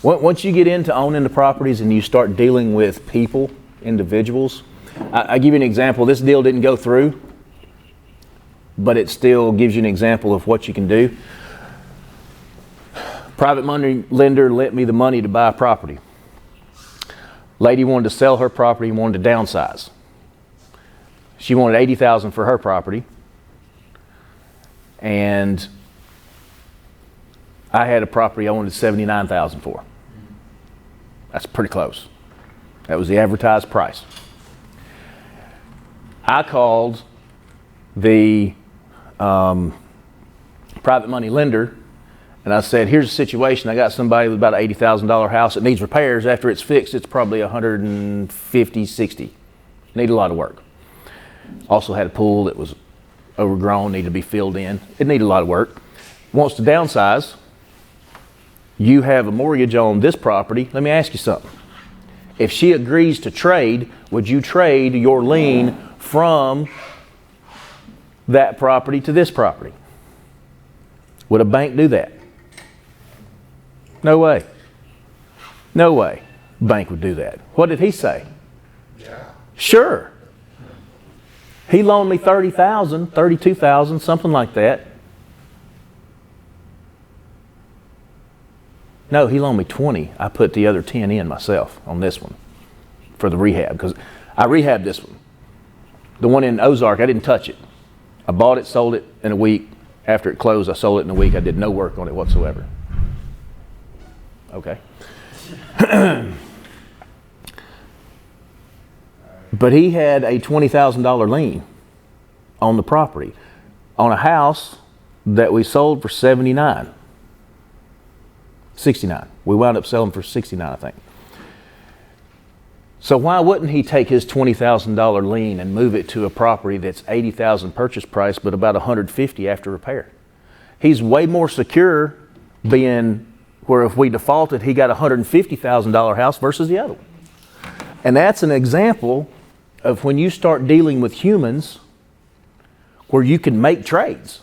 Once you get into owning the properties and you start dealing with people, individuals, I give you an example. This deal didn't go through, but it still gives you an example of what you can do. Private money lender lent me the money to buy a property. Lady wanted to sell her property and wanted to downsize. She wanted $80,000 for her property, and I had a property I wanted $79,000 for. That's pretty close. That was the advertised price. I called the private money lender and I said, here's the situation. I got somebody with about an $80,000 house that needs repairs. After it's fixed, it's probably 150, 60. Need a lot of work. Also had a pool that was overgrown, needed to be filled in. It needed a lot of work. Wants to downsize. You have a mortgage on this property. Let me ask you something. If she agrees to trade, would you trade your lien from that property to this property? Would a bank do that? No way. No way. Bank would do that. What did he say? Yeah. Sure. He loaned me $30,000, $32,000, something like that. No, he loaned me $20,000. I put the other $10,000 in myself on this one for the rehab, because I rehabbed this one. The one in Ozark, I didn't touch it. I bought it, sold it in a week. After it closed, I sold it in a week. I did no work on it whatsoever. Okay. But he had a $20,000 lien on the property on a house that we sold for $79,000. $69,000. We wound up selling for $69,000, I think. So why wouldn't he take his $20,000 lien and move it to a property that's $80,000 purchase price, but about $150,000 after repair? He's way more secure being where if we defaulted, he got a $150,000 house versus the other one. And that's an example of when you start dealing with humans where you can make trades.